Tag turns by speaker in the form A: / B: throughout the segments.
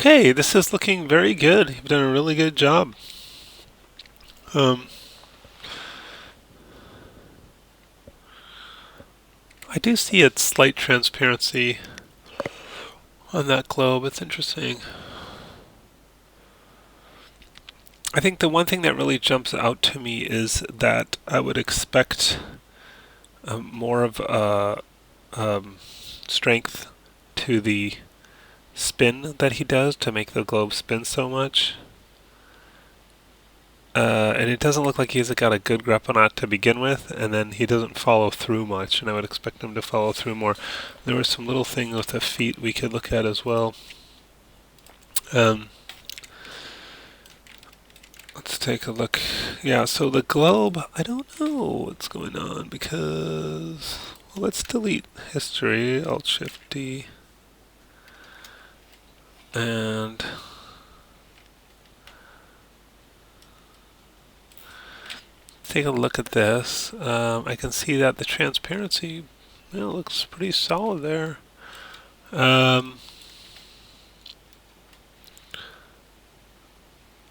A: Okay, this is looking very good. You've done a really good job. Um, I do see a slight transparency on that globe. It's interesting. I think the one thing that really jumps out to me is that I would expect more of a strength to the spin that he does to make the globe spin so much. And it doesn't look like he's got a good grip on it to begin with, and then he doesn't follow through much, and I would expect him to follow through more. There was some little thing with the feet we could look at as well. Um, let's take a look. Yeah, so the globe, I don't know what's going on because, well, let's delete history, Alt-Shift-D, and take a look at this. I can see that the transparency, looks pretty solid there. I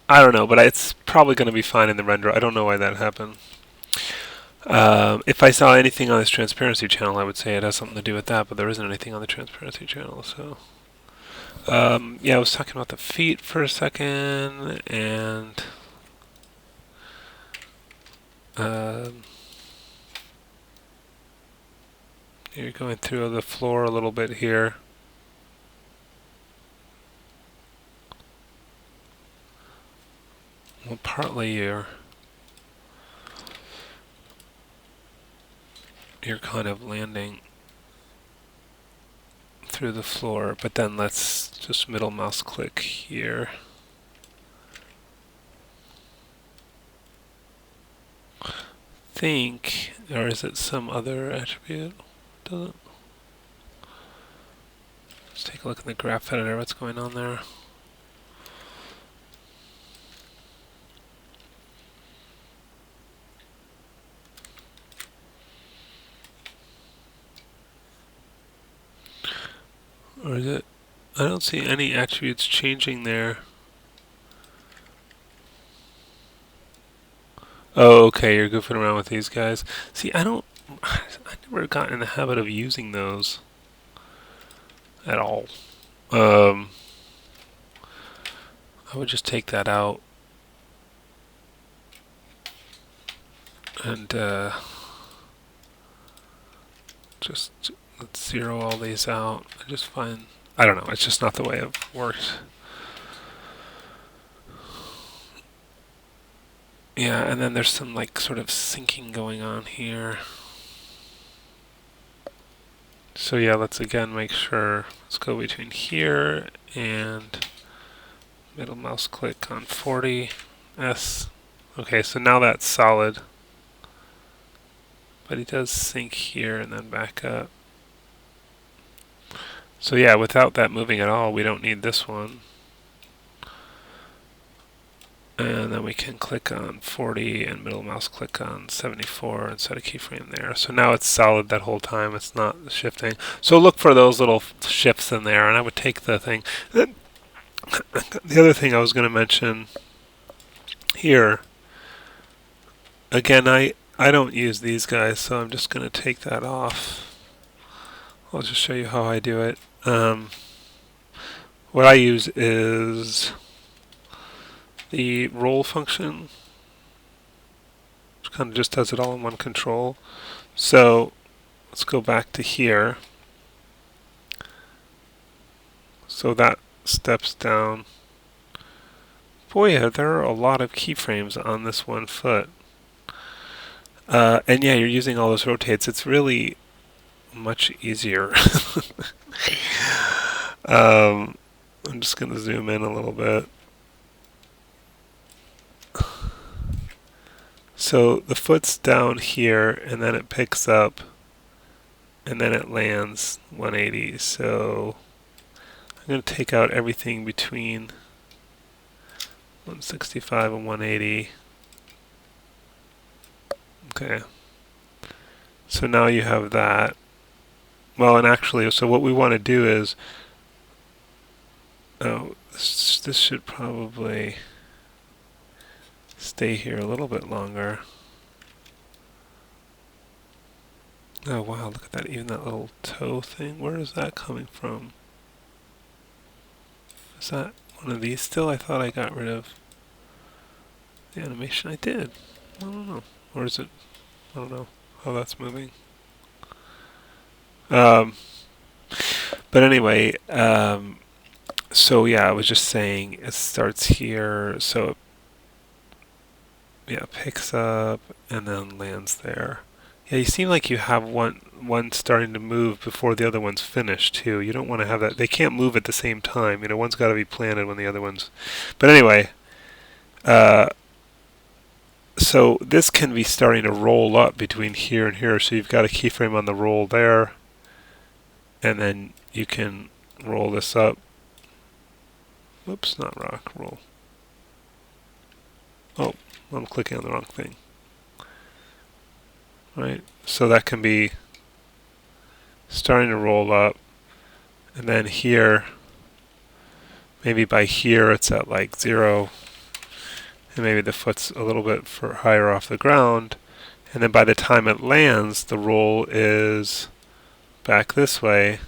A: don't know, but it's probably going to be fine in the render. I don't know why that happened. If I saw anything on this transparency channel, I would say it has something to do with that, but there isn't anything on the transparency channel. So, yeah, I was talking about the feet for a second, and you're going through the floor a little bit here. Well, partly you're kind of landing through the floor, but then let's just middle mouse click here. Think, or is it some other attribute? Doesn't. Let's take a look in the graph editor. What's going on there? Or is it? I don't see any attributes changing there. Oh, okay, you're goofing around with these guys. See, I never got in the habit of using those at all. I would just take that out and just let's zero all these out. I just find, I don't know, it's just not the way it works. Yeah, and then there's some like sort of syncing going on here. So yeah, let's again make sure, let's go between here and middle mouse click on 40S. Okay, so now that's solid. But he does sync here and then back up. So yeah, without that moving at all, we don't need this one. And then we can click on 40 and middle mouse click on 74 and set a keyframe there. So now it's solid that whole time. It's not shifting. So look for those little shifts in there, and I would take the thing. The other thing I was going to mention here, again, I don't use these guys, so I'm just going to take that off. I'll just show you how I do it. What I use is the roll function, which kind of just does it all in one control. So let's go back to here. So that steps down. Boy, yeah, there are a lot of keyframes on this one foot. And yeah, you're using all those rotates. It's really much easier. I'm just going to zoom in a little bit. So the foot's down here, and then it picks up, and then it lands 180. So I'm going to take out everything between 165 and 180. Okay. So now you have that. Well, and actually, so what we want to do is Oh, this should probably stay here a little bit longer. Oh wow, look at that, even that little toe thing, where is that coming from? Is that one of these still? I thought I got rid of the animation. I did. I don't know. Or is it, I don't know how that's moving. Um, but anyway, so yeah, I was just saying it starts here, so it, yeah, picks up and then lands there. Yeah, you seem like you have one starting to move before the other one's finished too. You don't want to have that. They can't move at the same time. You know, one's got to be planted when the other one's. But anyway, uh, so this can be starting to roll up between here and here. So you've got a keyframe on the roll there, and then you can roll this up. Whoops, not rock, roll. Oh, I'm clicking on the wrong thing. Right, so that can be starting to roll up, and then here, maybe by here it's at like 0, and maybe the foot's a little bit higher off the ground, and then by the time it lands, the roll is back this way,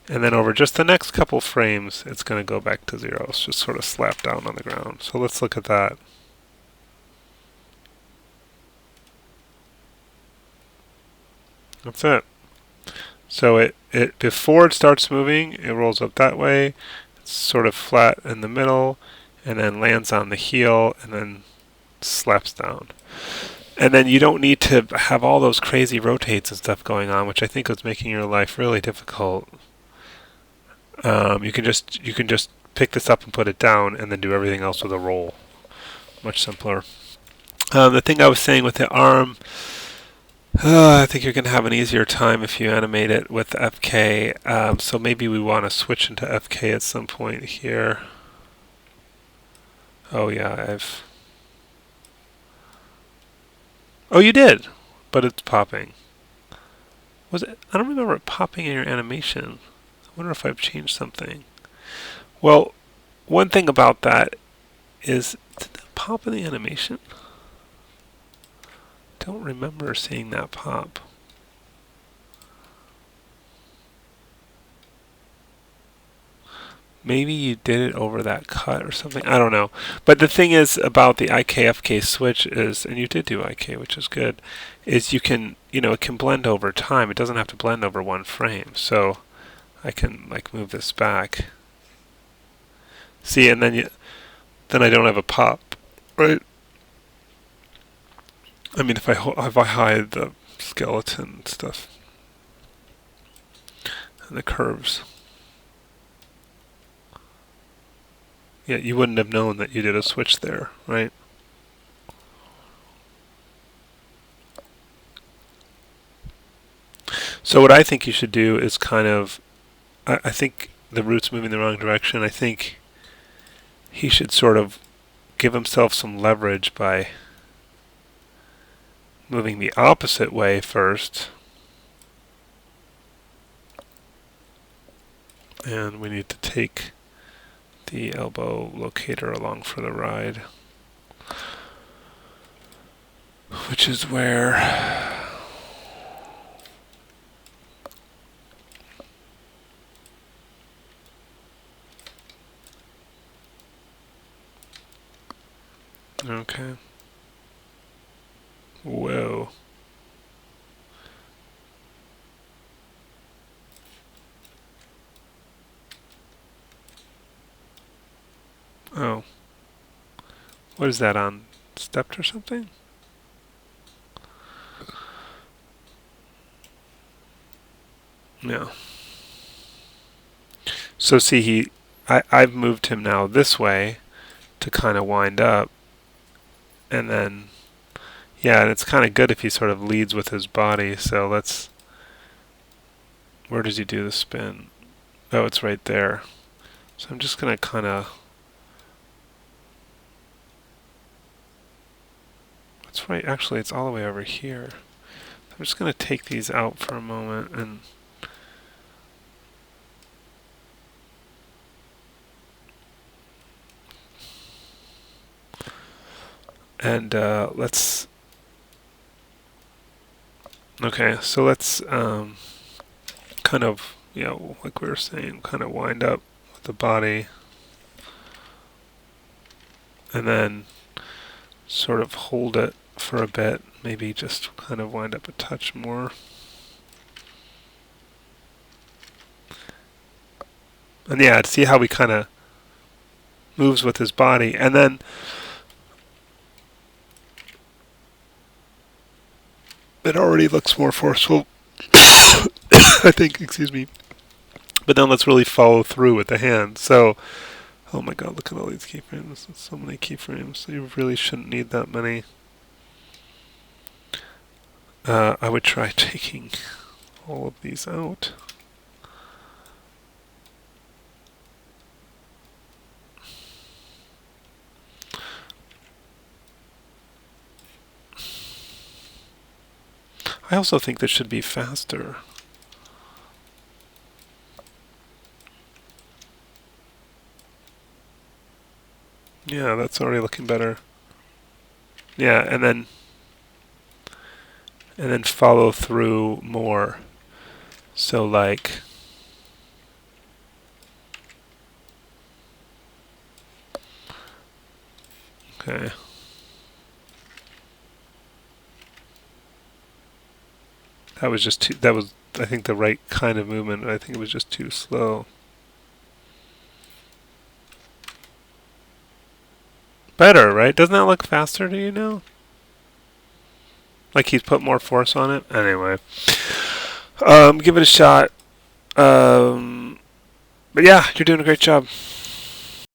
A: and then over just the next couple frames, it's going to go back to 0. It's just sort of slapped down on the ground. So let's look at that. That's it. So it before it starts moving, it rolls up that way, it's sort of flat in the middle, and then lands on the heel, and then slaps down. And then you don't need to have all those crazy rotates and stuff going on, which I think was making your life really difficult. You can just pick this up and put it down, and then do everything else with a roll. Much simpler. The thing I was saying with the arm, I think you're going to have an easier time if you animate it with FK. So maybe we want to switch into FK at some point here. Oh yeah, Oh, you did, but it's popping. Was it? I don't remember it popping in your animation. I wonder if I've changed something. Well, one thing about that is, did that pop in the animation? Don't remember seeing that pop. Maybe you did it over that cut or something. I don't know. But the thing is about the IK-FK switch is, and you did do IK, which is good, is you can, it can blend over time. It doesn't have to blend over one frame. So I can like move this back. See, and then I don't have a pop, right? I mean, if I hide the skeleton stuff and the curves. Yeah, you wouldn't have known that you did a switch there, right? So what I think you should do is kind of, I think the root's moving the wrong direction. I think he should sort of give himself some leverage by moving the opposite way first. And we need to take the elbow locator along for the ride, which is where okay. Whoa. Oh. What is that on? Stepped or something? No. So see, I've moved him now this way to kind of wind up, and then, yeah, and it's kind of good if he sort of leads with his body. So where does he do the spin? Oh, it's right there. So I'm just going to kind of, that's right, actually it's all the way over here. I'm just going to take these out for a moment, and And let's kind of, like we were saying, kind of wind up with the body, and then sort of hold it for a bit, maybe just kind of wind up a touch more. And yeah, see how he kind of moves with his body, and then it already looks more forceful. I think, excuse me. But then let's really follow through with the hand. So, oh my god, look at all these keyframes. So many keyframes. You really shouldn't need that many. I would try taking all of these out. I also think this should be faster. Yeah, that's already looking better. Yeah, and then follow through more. So like, okay. That was just too, that was, I think, the right kind of movement. I think it was just too slow. Better, right? Doesn't that look faster to you now? Like he's put more force on it? Anyway. Give it a shot. But yeah, you're doing a great job.